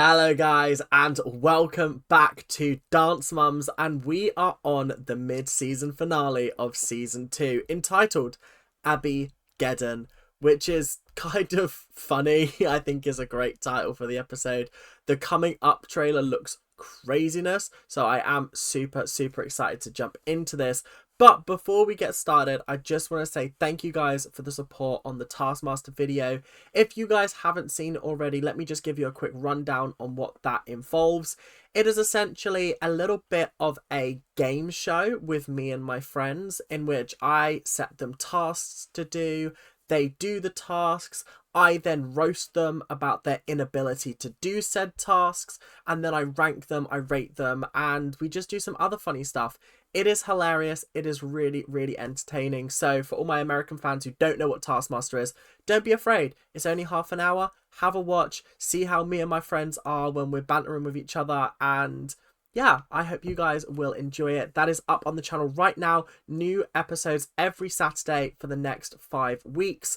Hello guys and welcome back to Dance Mums, and we are on the mid-season finale of season 2 entitled Abby Geddon, which is kind of funny. I think is a great title for the episode. The coming up trailer looks craziness, so I am super excited to jump into this. But before we get started, I just want to say thank you guys for the support on the Taskmaster video. If you guys haven't seen it already, let me just give you a quick rundown on what that involves. It is essentially a little bit of a game show with me and my friends in which I set them tasks to do. They do the tasks. I then roast them about their inability to do said tasks, and then I rank them, I rate them, and we just do some other funny stuff. It is hilarious. It is really entertaining. So for all my American fans who don't know what Taskmaster is, don't be afraid. It's only half an hour. Have a watch. See how me and my friends are when we're bantering with each other. And yeah, I hope you guys will enjoy it. That is up on the channel right now. New episodes every Saturday for the next 5 weeks.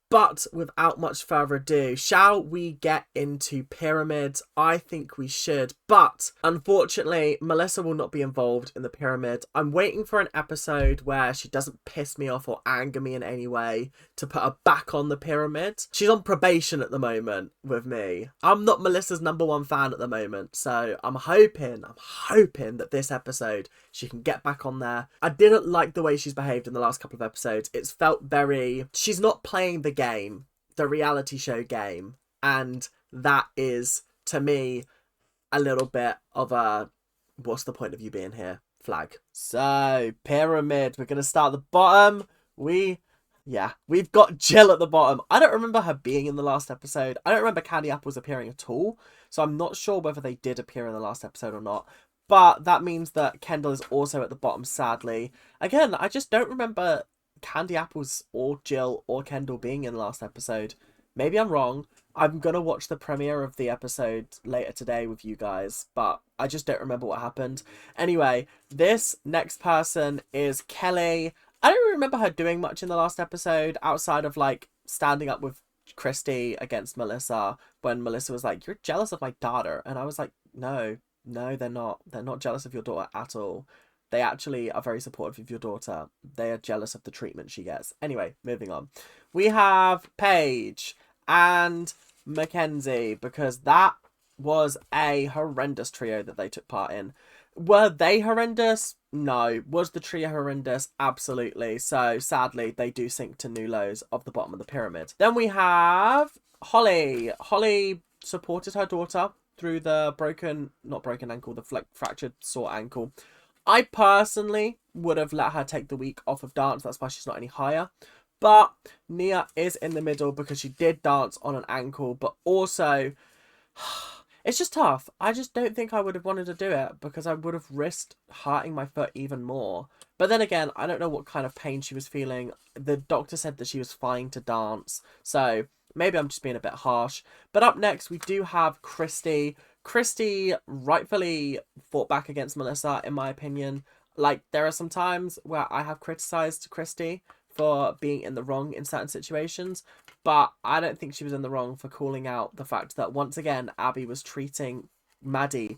But without much further ado, shall we get into Pyramid? I think we should, but unfortunately, Melissa will not be involved in the Pyramid. I'm waiting for an episode where she doesn't piss me off or anger me in any way to put her back on the Pyramid. She's on probation at the moment with me. I'm not Melissa's #1 fan at the moment, so I'm hoping that this episode she can get back on there. I didn't like the way she's behaved in the last couple of episodes. It's felt very... She's not playing the game, the reality show game, and that is, to me, a little bit of a what's the point of you being here flag. So, Pyramid, we're going to start at the bottom. We've got Jill at the bottom. I don't remember her being in the last episode. I don't remember Candy Apples appearing at all, so I'm not sure whether they did appear in the last episode or not. But that means that Kendall is also at the bottom, sadly. Again, I just don't remember Candy Apples or Jill or Kendall being in the last episode. Maybe I'm wrong. I'm going to watch the premiere of the episode later today with you guys, but I just don't remember what happened. Anyway, this next person is Kelly. I don't remember her doing much in the last episode outside of like standing up with Christy against Melissa when Melissa was like, "You're jealous of my daughter." And I was like, no, they're not. They're not jealous of your daughter at all. They actually are very supportive of your daughter. They are jealous of the treatment she gets. Anyway, moving on. We have Paige and Mackenzie, because that was a horrendous trio that they took part in. Were they horrendous? No. Was the trio horrendous? Absolutely. So, sadly, they do sink to new lows of the bottom of the pyramid. Then we have Holly. Holly supported her daughter through the fractured sore ankle. I personally would have let her take the week off of dance. That's why she's not any higher. But Nia is in the middle because she did dance on an ankle. But also, it's just tough. I just don't think I would have wanted to do it because I would have risked hurting my foot even more. But then again, I don't know what kind of pain she was feeling. The doctor said that she was fine to dance. So maybe I'm just being a bit harsh. But up next, we do have Christy. Christy rightfully fought back against Melissa, in my opinion. Like, there are some times where I have criticised Christy for being in the wrong in certain situations, but I don't think she was in the wrong for calling out the fact that, once again, Abby was treating Maddie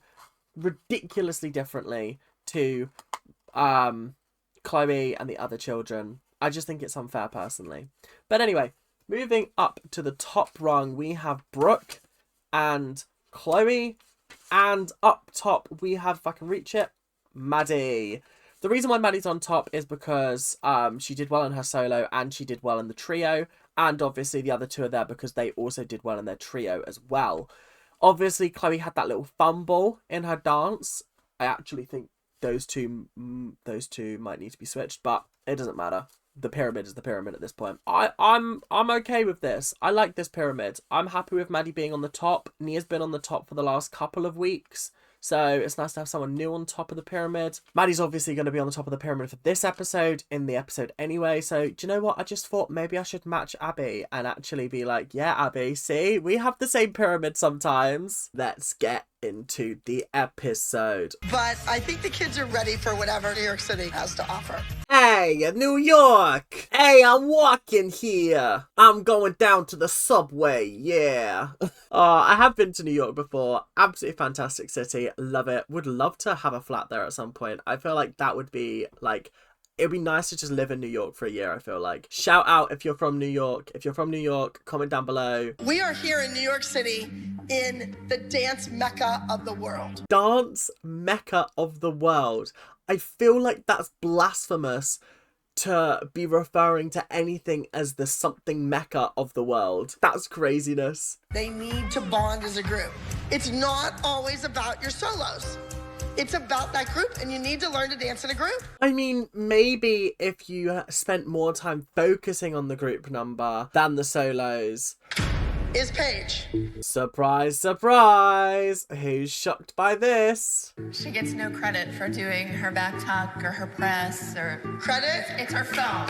ridiculously differently to Chloe and the other children. I just think it's unfair, personally. But anyway, moving up to the top rung, we have Brooke and Chloe, and up top we have, if I can reach it, Maddie. The reason why Maddie's on top is because she did well in her solo and she did well in the trio, and obviously the other two are there because they also did well in their trio as well. Obviously Chloe had that little fumble in her dance. I actually think those two might need to be switched, but it doesn't matter. The pyramid is the pyramid at this point. I'm okay with this. I like this pyramid. I'm happy with Maddie being on the top. Nia's been on the top for the last couple of weeks, so it's nice to have someone new on top of the pyramid. Maddie's obviously going to be on the top of the pyramid for this episode, in the episode anyway, so do you know what? I just thought maybe I should match Abby and actually be like, yeah, Abby, see? We have the same pyramid sometimes. Let's get into the episode. But I think the kids are ready for whatever New York City has to offer. Hey, New York! Hey, I'm walking here. I'm going down to the subway, yeah. I have been to New York before. Absolutely fantastic city. Love it. Would love to have a flat there at some point. I feel like that would be like... It'd be nice to just live in New York for a year, I feel like. Shout out if you're from New York. If you're from New York, comment down below. We are here in New York City in the dance mecca of the world. Dance mecca of the world. I feel like that's blasphemous to be referring to anything as the something mecca of the world. That's craziness. They need to bond as a group. It's not always about your solos. It's about that group, and you need to learn to dance in a group. I mean, maybe if you spent more time focusing on the group number than the solos. Is Paige. Surprise, surprise! Who's shocked by this? She gets no credit for doing her back tuck or her press or... Credit? It's her phone.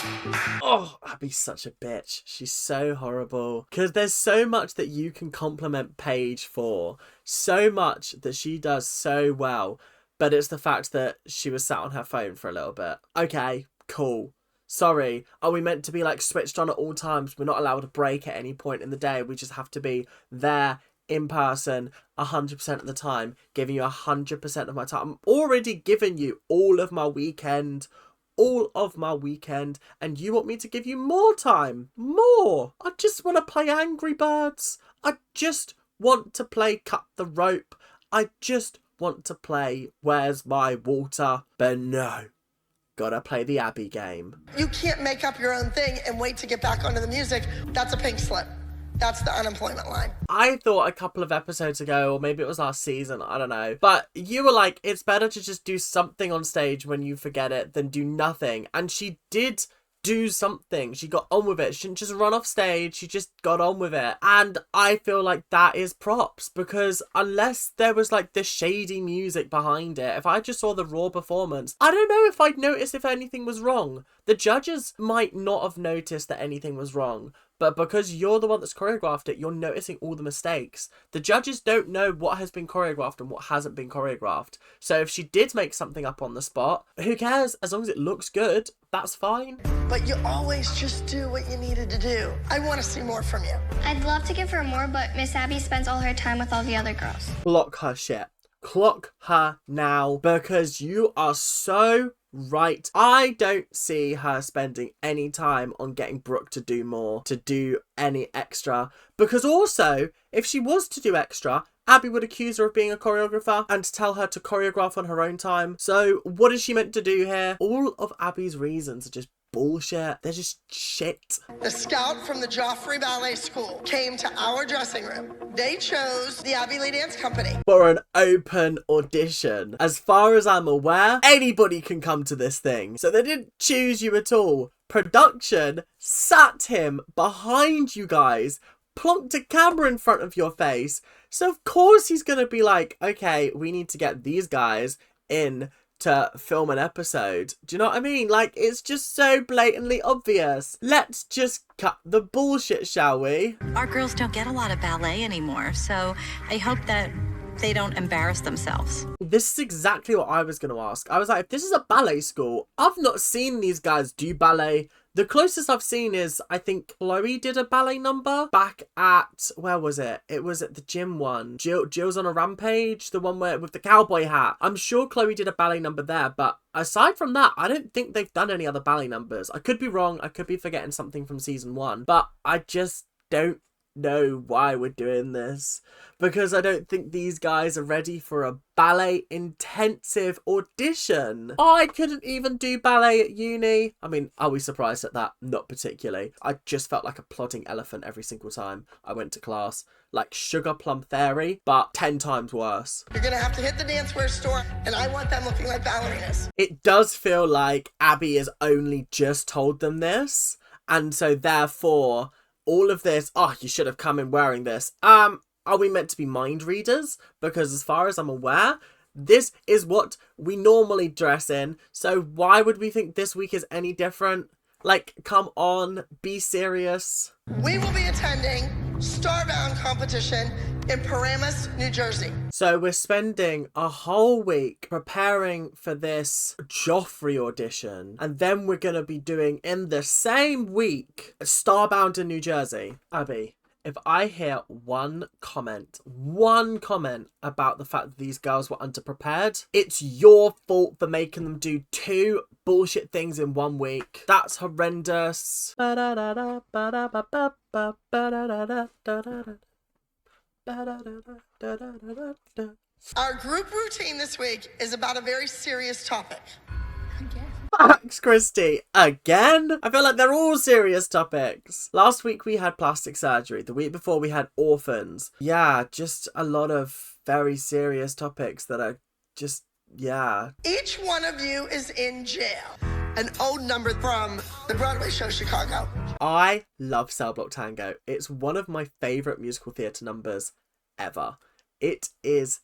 Oh, Abby's such a bitch. She's so horrible. Because there's so much that you can compliment Paige for. So much that she does so well. But it's the fact that she was sat on her phone for a little bit. Okay, cool. Sorry, are we meant to be like switched on at all times? We're not allowed a break at any point in the day. We just have to be there in person 100% of the time, giving you 100% of my time. I'm already giving you all of my weekend, and you want me to give you more time, more. I just want to play Angry Birds. I just want to play Cut the Rope. I just want to play Where's My Water? But no. Gotta play the Abby game. You can't make up your own thing and wait to get back onto the music. That's a pink slip. That's the unemployment line. I thought a couple of episodes ago, or maybe it was last season, I don't know. But you were like, it's better to just do something on stage when you forget it than do nothing. And she did do something. She got on with it. She didn't just run off stage. She just got on with it. And I feel like that is props, because unless there was like the shady music behind it, if I just saw the raw performance, I don't know if I'd notice if anything was wrong. The judges might not have noticed that anything was wrong, but because you're the one that's choreographed it, you're noticing all the mistakes. The judges don't know what has been choreographed and what hasn't been choreographed. So if she did make something up on the spot, who cares? As long as it looks good, that's fine. But you always just do what you needed to do. I want to see more from you. I'd love to give her more, but Miss Abby spends all her time with all the other girls. Clock her shit. Clock her now, because you are so right. I don't see her spending any time on getting Brooke to do more, to do any extra. Because also, if she was to do extra, Abby would accuse her of being a choreographer and tell her to choreograph on her own time. So what is she meant to do here? All of Abby's reasons are just bullshit. They're just shit. The scout from the Joffrey Ballet School came to our dressing room. They chose the Abby Lee Dance Company For an open audition. As far as I'm aware, anybody can come to this thing. So they didn't choose you at all. Production sat him behind you guys, plonked a camera in front of your face. So of course he's going to be like, okay, we need to get these guys in to film an episode. Do you know what I mean? Like, it's just so blatantly obvious. Let's just cut the bullshit, shall we? Our girls don't get a lot of ballet anymore, so I hope that they don't embarrass themselves. This is exactly what I was going to ask. I was like, if this is a ballet school, I've not seen these guys do ballet. The closest I've seen is, I think Chloe did a ballet number back at, where was it? It was at the gym one. Jill's on a Rampage, the one where with the cowboy hat. I'm sure Chloe did a ballet number there, but aside from that, I don't think they've done any other ballet numbers. I could be wrong. I could be forgetting something from season 1, but I just don't know why we're doing this, because I don't think these guys are ready for a ballet intensive audition. I couldn't even do ballet at uni. I mean, are we surprised at that? Not particularly. I just felt like a plodding elephant every single time I went to class, like Sugar Plum Fairy, but 10 times worse. You're gonna have to hit the dancewear store, and I want them looking like ballerinas. It does feel like Abby has only just told them this, and so therefore all of this, oh, you should have come in wearing this. Are we meant to be mind readers? Because as far as I'm aware, this is what we normally dress in. So why would we think this week is any different? Like, come on, be serious. We will be attending Starbound competition in Paramus, New Jersey. So we're spending a whole week preparing for this Joffrey audition, and then we're going to be doing in the same week Starbound in New Jersey. Abby, if I hear one comment about the fact that these girls were underprepared, it's your fault for making them do 2 bullshit things in 1 week. That's horrendous. Our group routine this week is about a very serious topic. Thanks, Christy. Again? I feel like they're all serious topics. Last week we had plastic surgery. The week before we had orphans. Yeah, just a lot of very serious topics that are just, yeah. Each one of you is in jail. An old number from the Broadway show Chicago. I love Cell Block Tango. It's one of my favourite musical theatre numbers ever. It is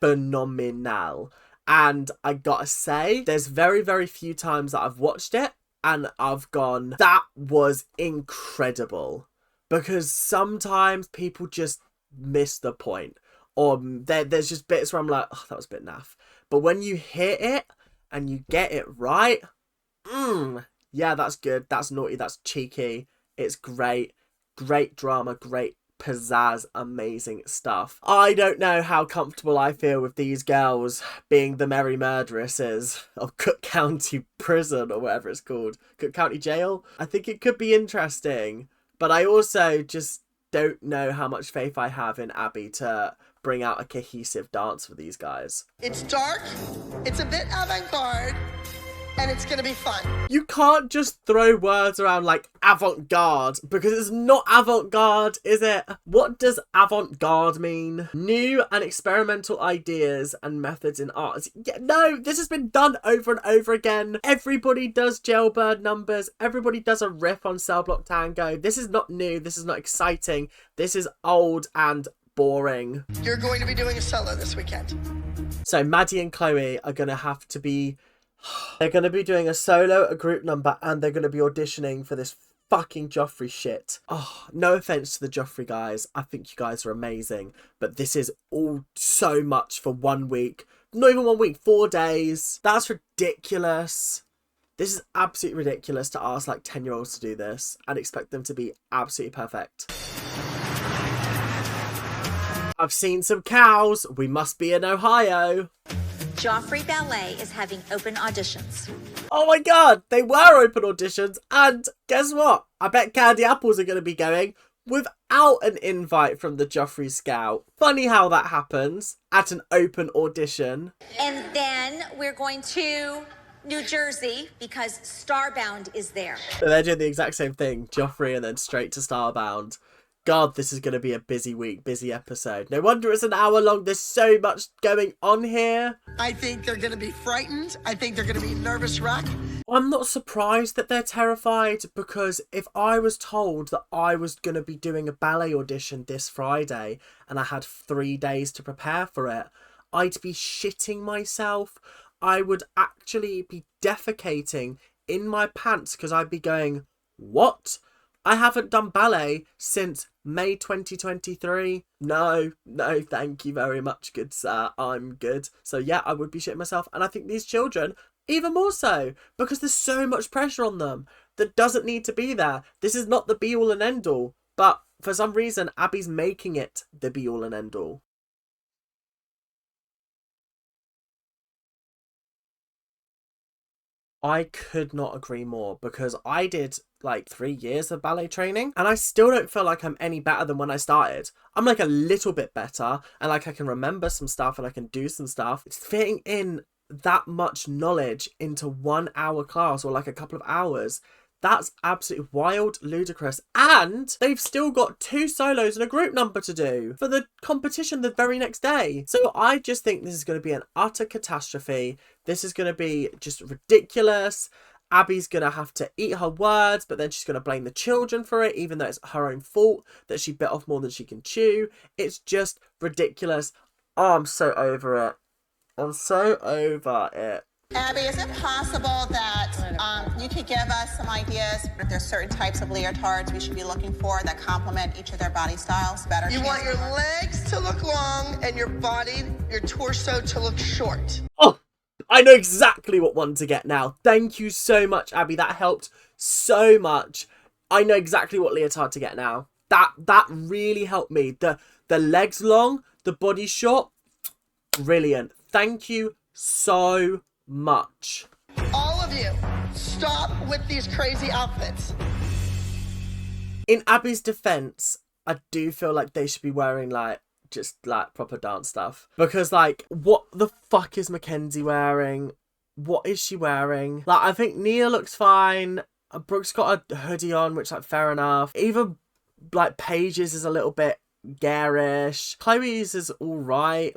phenomenal. And I gotta say, there's very, very few times that I've watched it and I've gone, that was incredible. Because sometimes people just miss the point. Or there's just bits where I'm like, oh, that was a bit naff. But when you hit it and you get it right, yeah, that's good. That's naughty. That's cheeky. It's great. Great drama. Great pizzazz, amazing stuff. I don't know how comfortable I feel with these girls being the merry murderesses of Cook County Prison or whatever it's called. Cook County Jail. I think it could be interesting, but I also just don't know how much faith I have in Abby to bring out a cohesive dance for these guys. It's dark, it's a bit avant-garde, and it's gonna be fun. You can't just throw words around like avant-garde, because it's not avant-garde, is it? What does avant-garde mean? New and experimental ideas and methods in art. Yeah, no, this has been done over and over again. Everybody does jailbird numbers. Everybody does a riff on Cell Block Tango. This is not new. This is not exciting. This is old and boring. You're going to be doing a solo this weekend. So Maddie and Chloe are going to have to be... They're going to be doing a solo, a group number, and they're going to be auditioning for this fucking Joffrey shit. Oh, no offense to the Joffrey guys. I think you guys are amazing. But this is all so much for 1 week. Not even 1 week, 4 days. That's ridiculous. This is absolutely ridiculous to ask like 10-year-olds to do this and expect them to be absolutely perfect. I've seen some cows. We must be in Ohio. Joffrey Ballet is having open auditions. Oh my god, they were open auditions, and guess what? I bet Candy Apples are going to be going without an invite from the Joffrey Scout. Funny how that happens at an open audition. And then we're going to New Jersey because Starbound is there. So they're doing the exact same thing, Joffrey and then straight to Starbound. God, this is going to be a busy week, busy episode. No wonder it's an hour long. There's so much going on here. I think they're going to be frightened. I think they're going to be nervous wreck. I'm not surprised that they're terrified, because if I was told that I was going to be doing a ballet audition this Friday and I had 3 days to prepare for it, I'd be shitting myself. I would actually be defecating in my pants because I'd be going, what? I haven't done ballet since May 2023. No, thank you very much, good sir. I'm good. So yeah, I would be shitting myself. And I think these children, even more so, because there's so much pressure on them that doesn't need to be there. This is not the be-all and end-all. But for some reason, Abby's making it the be-all and end-all. I could not agree more, because I did like 3 years of ballet training and I still don't feel like I'm any better than when I started. I'm like a little bit better and like I can remember some stuff and I can do some stuff. It's fitting in that much knowledge into 1 hour class or like a couple of hours. That's absolutely wild, ludicrous. And they've still got 2 solos and a group number to do for the competition the very next day. So I just think this is going to be an utter catastrophe. This is going to be just ridiculous. Abby's going to have to eat her words, but then she's going to blame the children for it, even though it's her own fault that she bit off more than she can chew. It's just ridiculous. Oh, I'm so over it. I'm so over it. Abby, is it possible that You could give us some ideas. If there's certain types of leotards we should be looking for that complement each of their body styles better. You want your legs to look long and your body, your torso to look short. Oh, I know exactly what one to get now. Thank you so much, Abby. That helped so much. I know exactly what leotard to get now. That really helped me. The legs long, the body short. Brilliant. Thank you so much. All of you, stop with these crazy outfits. In Abby's defense, I do feel like they should be wearing just proper dance stuff, because what the fuck is Mackenzie wearing? What is she wearing? I think Nia looks fine. Brooke's got a hoodie on, which fair enough. Even Paige's is a little bit garish. Chloe's is alright.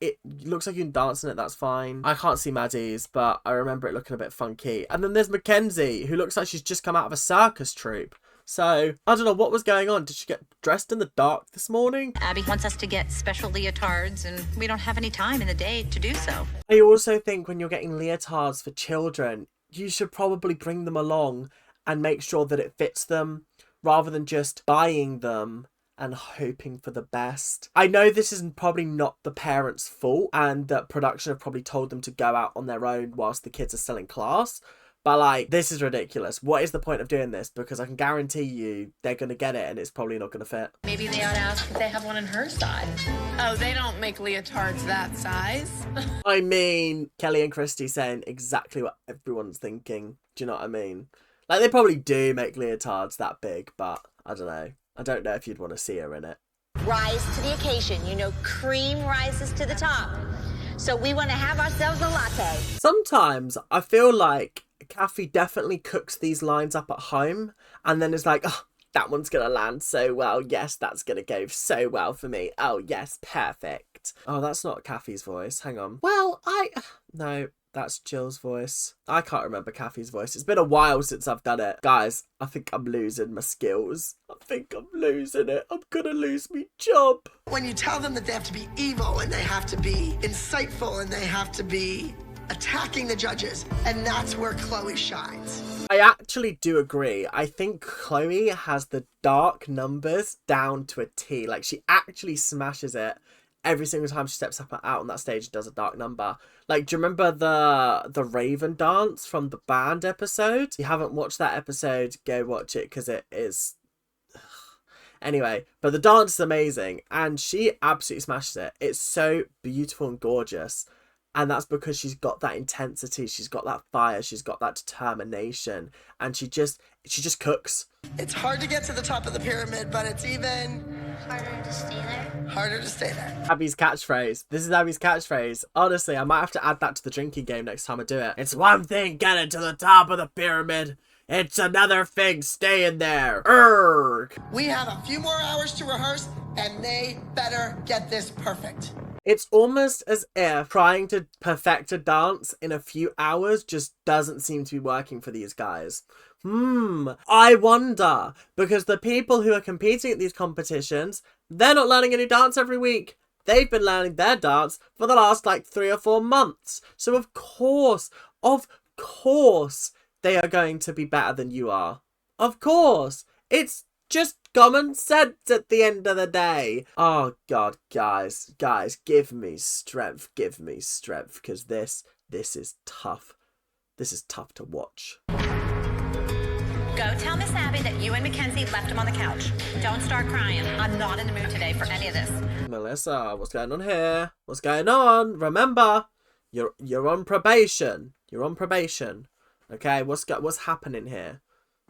It looks like you can dance in it, that's fine. I can't see Maddie's, but I remember it looking a bit funky. And then there's Mackenzie, who looks like she's just come out of a circus troupe. So, I don't know what was going on. Did she get dressed in the dark this morning? Abby wants us to get special leotards, and we don't have any time in the day to do so. I also think when you're getting leotards for children, you should probably bring them along and make sure that it fits them, rather than just buying them and hoping for the best. I know this is probably not the parents' fault, and that production have probably told them to go out on their own whilst the kids are still in class. But this is ridiculous. What is the point of doing this? Because I can guarantee you they're going to get it and it's probably not going to fit. Maybe they ought to ask if they have one in her size. Oh, they don't make leotards that size. I mean, Kelly and Christy saying exactly what everyone's thinking. Do you know what I mean? They probably do make leotards that big, but I don't know. I don't know if you'd want to see her in it. Rise to the occasion. Cream rises to the top. So we want to have ourselves a latte. Sometimes I feel like Kathy definitely cooks these lines up at home and then is like, oh, that one's going to land so well. Yes, that's going to go so well for me. Oh, yes, perfect. Oh, that's not Kathy's voice. Hang on. Well, no, that's Jill's voice. I can't remember Kathy's voice. It's been a while since I've done it. Guys, I think I'm losing my skills. I think I'm losing it. I'm going to lose my job. When you tell them that they have to be evil and they have to be insightful and they have to be attacking the judges, and that's where Chloe shines. I actually do agree. I think Chloe has the dark numbers down to a T. She actually smashes it every single time she steps up out on that stage and does a dark number. Do you remember the Raven dance from the band episode? If you haven't watched that episode, go watch it because it is... Anyway, but the dance is amazing and she absolutely smashes it. It's so beautiful and gorgeous. And that's because she's got that intensity, she's got that fire, she's got that determination, and she just cooks. It's hard to get to the top of the pyramid, but it's even Harder to stay there. harder to stay there. Abby's catchphrase. This is Abby's catchphrase. Honestly, I might have to add that to the drinking game next time I do it. It's one thing getting to the top of the pyramid. It's another thing staying there. Urgh. We have a few more hours to rehearse, and they better get this perfect. It's almost as if trying to perfect a dance in a few hours just doesn't seem to be working for these guys. I wonder, because the people who are competing at these competitions, they're not learning a new dance every week. They've been learning their dance for the last 3 or 4 months. So of course, they are going to be better than you are. Of course. It's just common sense at the end of the day. Oh God, guys, give me strength, because this is tough. This is tough to watch. Go tell Miss Abby that you and Mackenzie left him on the couch. Don't start crying. I'm not in the mood today for any of this. Melissa, what's going on here? What's going on? Remember, you're on probation. You're on probation. Okay, what's happening here?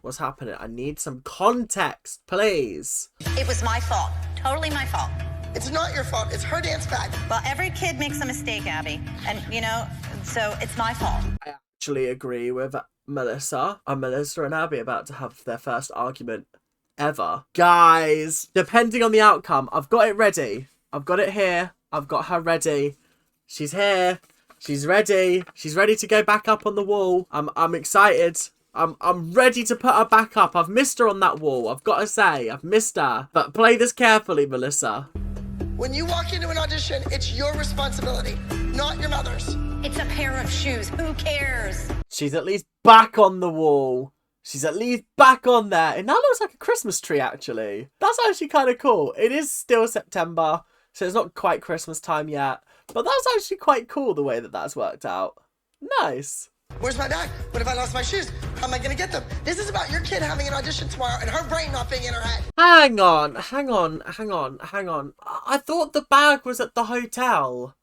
What's happening? I need some context, please. It was my fault. Totally my fault. It's not your fault. It's her dance bag. Well, every kid makes a mistake, Abby. And, so it's my fault. I actually agree with Melissa. Are Melissa and Abby about to have their first argument ever? Guys, depending on the outcome, I've got it ready. I've got it here. I've got her ready. She's here. She's ready. She's ready to go back up on the wall. I'm excited. I'm ready to put her back up. I've missed her on that wall. I've got to say, I've missed her. But play this carefully, Melissa. When you walk into an audition, it's your responsibility, not your mother's. It's a pair of shoes. Who cares? She's at least back on the wall. She's at least back on there. And that looks like a Christmas tree, actually. That's actually kind of cool. It is still September, so it's not quite Christmas time yet. But that's actually quite cool, the way that that's worked out. Nice. Where's my bag? What if I lost my shoes? How am I gonna get them? This is about your kid having an audition tomorrow and her brain not being in her head. Hang on. I thought the bag was at the hotel.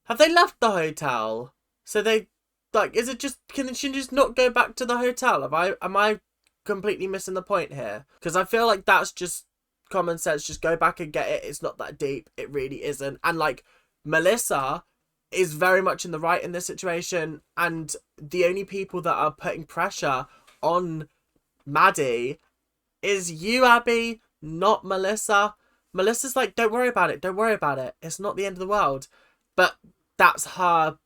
Have they left the hotel? So they, like, is it just, can she just not go back to the hotel? Am I completely missing the point here? Because I feel like that's just common sense. Just go back and get it. It's not that deep. It really isn't. And, like, Melissa is very much in the right in this situation, and the only people that are putting pressure on Maddie is you, Abby, not Melissa. Melissa's like, don't worry about it, it's not the end of the world. But that's her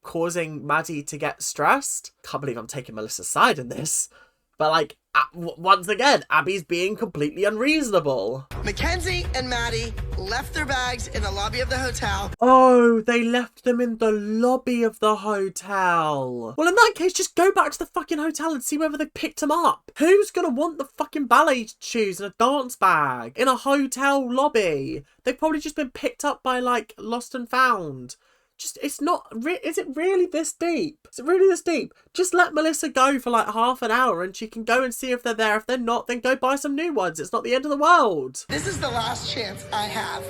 causing Maddie to get stressed. Can't believe I'm taking Melissa's side in this, but like, once again, Abby's being completely unreasonable. Mackenzie and Maddie left their bags in the lobby of the hotel. Oh, they left them in the lobby of the hotel. Well, in that case, just go back to the fucking hotel and see whether they picked them up. Who's gonna want the fucking ballet shoes and a dance bag in a hotel lobby? They've probably just been picked up by, like, lost and found. Just, it's not, is it really this deep? Is it really this deep? Just let Melissa go for like half an hour and she can go and see if they're there. If they're not, then go buy some new ones. It's not the end of the world. This is the last chance I have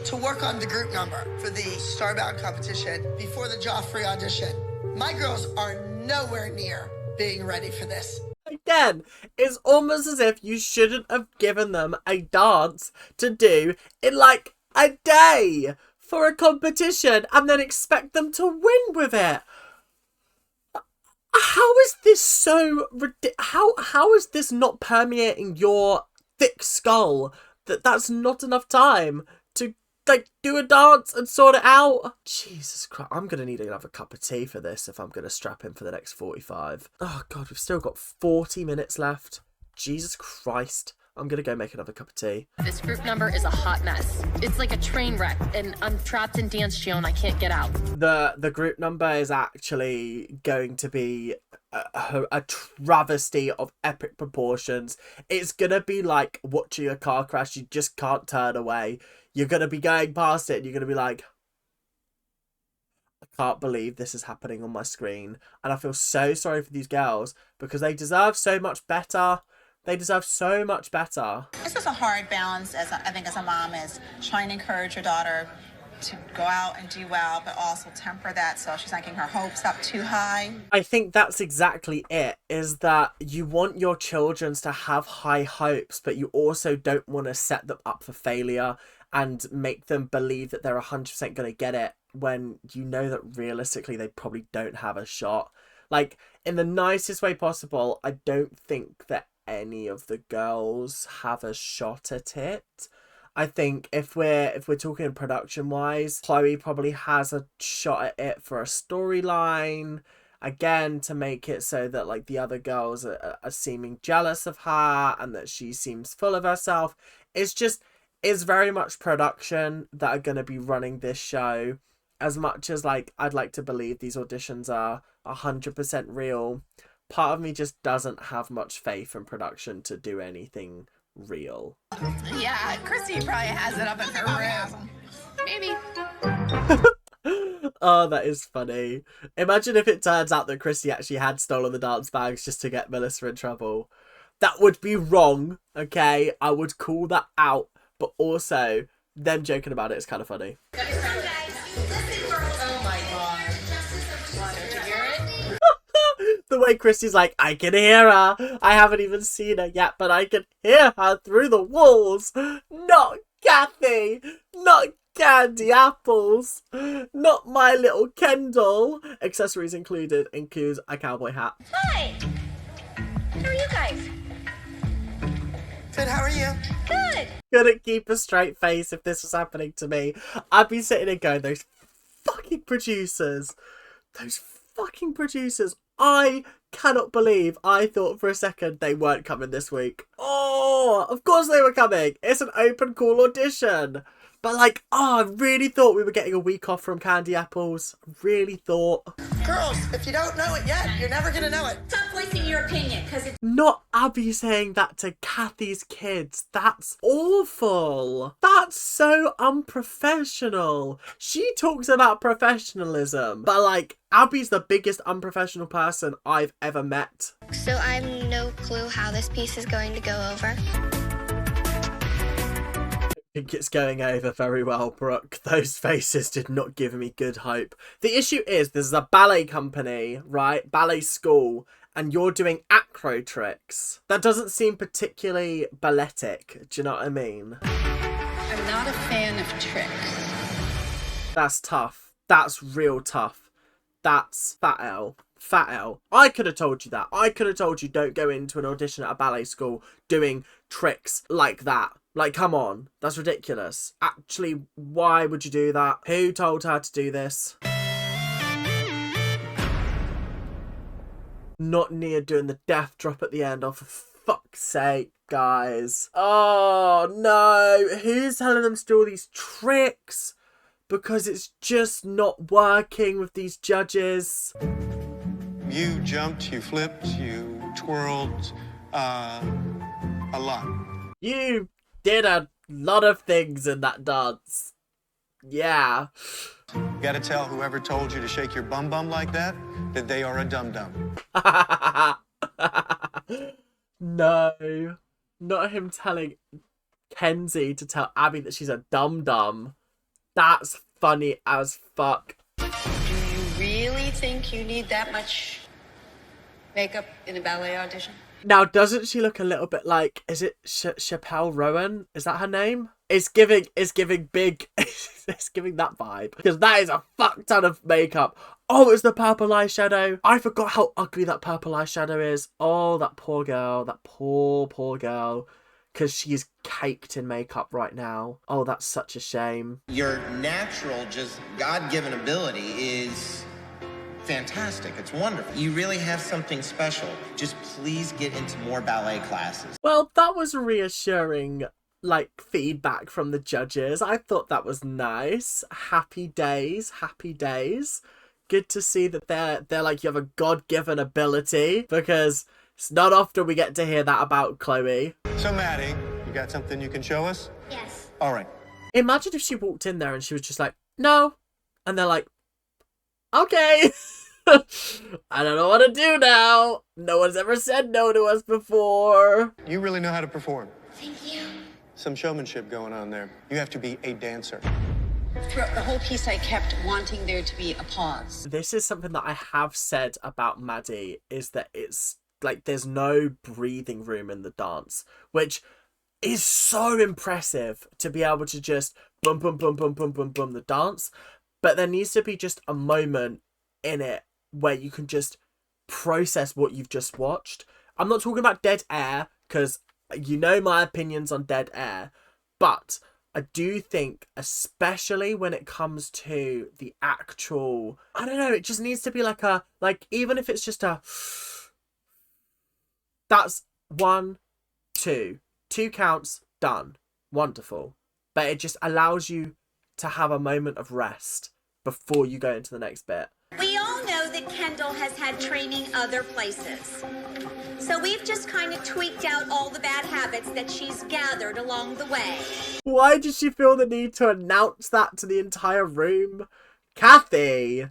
to work on the group number for the Starbound competition before the Joffrey audition. My girls are nowhere near being ready for this. Again, it's almost as if you shouldn't have given them a dance to do in like a day for a competition and then expect them to win with it. How is this so how is this not permeating your thick skull that that's not enough time to, like, do a dance and sort it out? Jesus Christ, I'm gonna need another cup of tea for this if I'm gonna strap in for the next 45. Oh god, we've still got 40 minutes left. Jesus Christ. I'm gonna go make another cup of tea. This group number is a hot mess. It's like a train wreck, and I'm trapped in dance jail and I can't get out. The group number is actually going to be a travesty of epic proportions. It's gonna be like watching a car crash. You just can't turn away. You're gonna be going past it and you're gonna be like, I can't believe this is happening on my screen. And I feel so sorry for these girls because they deserve so much better. They deserve so much better. This is a hard balance, I think, as a mom, is trying to encourage your daughter to go out and do well, but also temper that so she's not getting her hopes up too high. I think that's exactly it, is that you want your children to have high hopes, but you also don't want to set them up for failure and make them believe that they're 100% going to get it when you know that realistically they probably don't have a shot. Like, in the nicest way possible, I don't think that any of the girls have a shot at it. I think if we're talking production wise, Chloe probably has a shot at it for a storyline, again, to make it so that, like, the other girls are seeming jealous of her and that she seems full of herself. It's very much production that are going to be running this show. As much as, like, I'd like to believe these auditions are 100% real, part of me just doesn't have much faith in production to do anything real. Yeah, Christy probably has it up in her room. Maybe. Oh, that is funny. Imagine if it turns out that Christy actually had stolen the dance bags just to get Melissa in trouble. That would be wrong, okay? I would call that out, but also them joking about it is kind of funny. The way Christy's like, I can hear her. I haven't even seen her yet, but I can hear her through the walls. Not Kathy. Not candy apples. Not my little Kendall. Accessories included includes a cowboy hat. Hi. How are you guys? Good, how are you? Good. Couldn't keep a straight face if this was happening to me. I'd be sitting there going, those fucking producers. I cannot believe I thought for a second they weren't coming this week. Oh, of course they were coming. It's an open call audition. But, like, I really thought we were getting a week off from Candy Apples. I really thought. Girls, if you don't know it yet, you're never gonna know it. Stop voicing your opinion, because it's Not Abby saying that to Kathy's kids. That's awful. That's so unprofessional. She talks about professionalism, but like, Abby's the biggest unprofessional person I've ever met. So I have no clue how this piece is going to go over. I think it's going over very well, Brooke. Those faces did not give me good hope. The issue is, this is a ballet company, right? Ballet school, and you're doing acro tricks. That doesn't seem particularly balletic. Do you know what I mean? I'm not a fan of tricks. That's tough. That's real tough. That's fat L. Fat L. I could have told you that. I could have told you don't go into an audition at a ballet school doing tricks like that. Like, come on. That's ridiculous. Actually, why would you do that? Who told her to do this? Not Nia doing the death drop at the end. Oh, for fuck's sake, guys. Oh, no. Who's telling them to do all these tricks? Because it's just not working with these judges. You jumped, you flipped, you twirled, a lot. You did a lot of things in that dance. Yeah. You gotta tell whoever told you to shake your bum bum like that they are a dum-dum. No. Not him telling Kenzie to tell Abby that she's a dum-dum. That's funny as fuck. Do you really think you need that much makeup in a ballet audition? Now, doesn't she look a little bit like, is it Chappelle Rowan? Is that her name? It's giving big, it's giving that vibe. Because that is a fuck ton of makeup. Oh, it's the purple eyeshadow. I forgot how ugly that purple eyeshadow is. Oh, that poor girl. That poor girl. Because she's caked in makeup right now. Oh, that's such a shame. Your natural, just God-given ability is fantastic. It's wonderful. You really have something special. Just please get into more ballet classes. Well, that was reassuring, like, feedback from the judges. I thought that was nice. Happy days, happy days. Good to see that they're like, you have a God-given ability, because it's not often we get to hear that about Chloe. So, Maddie, you got something you can show us? Yes. All right. Imagine if she walked in there and she was just like, no. And they're like, okay. I don't know what to do now. No one's ever said no to us before. You really know how to perform. Thank you. Some showmanship going on there. You have to be a dancer. Throughout the whole piece, I kept wanting there to be a pause. This is something that I have said about Maddie, is that it's like there's no breathing room in the dance, which is so impressive to be able to just boom, boom, boom, boom, boom, boom, boom, the dance. But there needs to be just a moment in it where you can just process what you've just watched. I'm not talking about dead air, because you know my opinions on dead air, but I do think, especially when it comes to the actual, I don't know, it just needs to be like a, like, even if it's just a, that's 1, 2 counts, done, wonderful. But it just allows you to have a moment of rest before you go into the next bit. We all know that Kendall has had training other places. So we've just kind of tweaked out all the bad habits that she's gathered along the way. Why did she feel the need to announce that to the entire room? Kathy,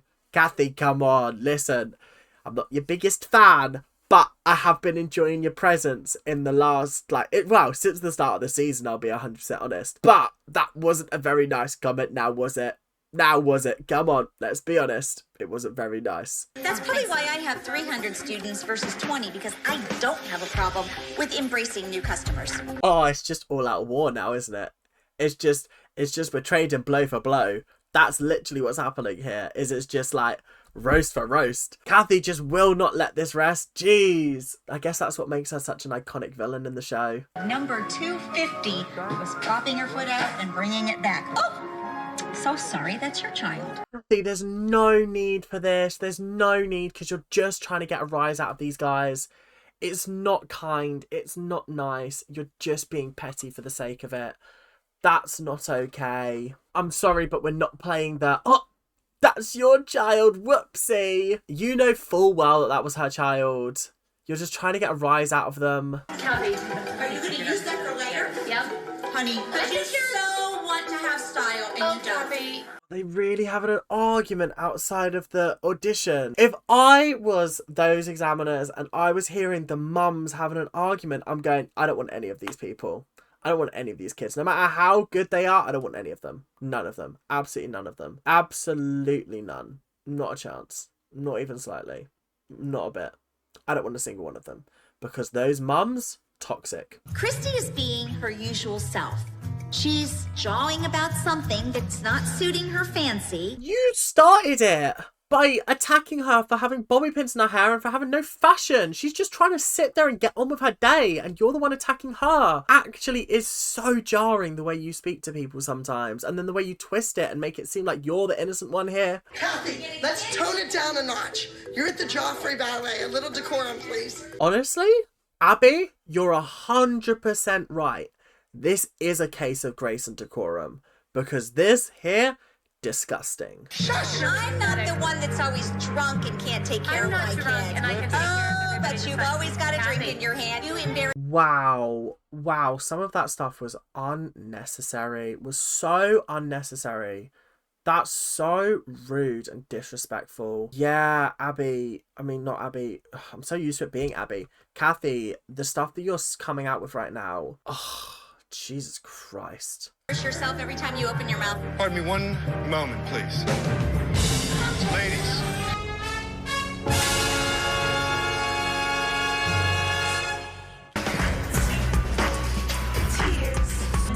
come on, listen. I'm not your biggest fan, but I have been enjoying your presence in the last, since the start of the season, I'll be 100% honest. But that wasn't a very nice comment, now was it? Now was it? Come on, let's be honest. It wasn't very nice. That's probably why I have 300 students versus 20, because I don't have a problem with embracing new customers. Oh, it's just all out war now, isn't it? It's just we're trading blow for blow. That's literally what's happening here. It's just like roast for roast. Kathy just will not let this rest. Jeez. I guess that's what makes her such an iconic villain in the show. Number 250 was popping her foot out and bringing it back. Oh! So sorry, that's your child. Kathy, there's no need for this. There's no need, because you're just trying to get a rise out of these guys. It's not kind. It's not nice. You're just being petty for the sake of it. That's not okay. I'm sorry, but we're not playing the, oh, that's your child, whoopsie. You know full well that that was her child. You're just trying to get a rise out of them. Kathy, are you going to use that for later? Yep. Honey, I just so want to have style and you don't. They really having an argument outside of the audition. If I was those examiners and I was hearing the mums having an argument, I'm going, I don't want any of these people. I don't want any of these kids. No matter how good they are, I don't want any of them. None of them. Absolutely none of them. Absolutely none. Not a chance. Not even slightly. Not a bit. I don't want a single one of them. Because those mums, toxic. Christy is being her usual self. She's jawing about something that's not suiting her fancy. You started it by attacking her for having bobby pins in her hair and for having no fashion. She's just trying to sit there and get on with her day, and you're the one attacking her. Actually is so jarring the way you speak to people sometimes, and then the way you twist it and make it seem like you're the innocent one here. Kathy, let's tone it down a notch. You're at the Joffrey Ballet. A little decorum, please. Honestly, Abby, you're 100% right. This is a case of grace and decorum, because this here, disgusting. Shush! I'm not the one that's always drunk and can't take care of my kids. And I can take care of everybody. But you've always got a drink in your hand. You embarrass. Wow, some of that stuff was unnecessary. Was so unnecessary. That's so rude and disrespectful. Yeah, Abby. I mean, not Abby. Ugh, I'm so used to it being Abby. Kathy, the stuff that you're coming out with right now. Oh, Jesus Christ. Yourself every time you open your mouth. Pardon me one moment, please. Ladies.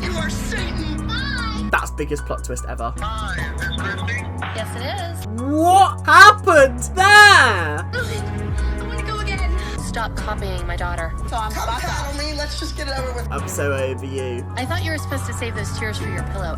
You are Satan! That's biggest plot twist ever. Hi, is this Christy? Yes, it is. What happened there? I want to go again. Stop copying my daughter. So I'm Come back out. paddle me. Let's just get it over with. I'm so over you. I thought you were supposed to save those tears for your pillow.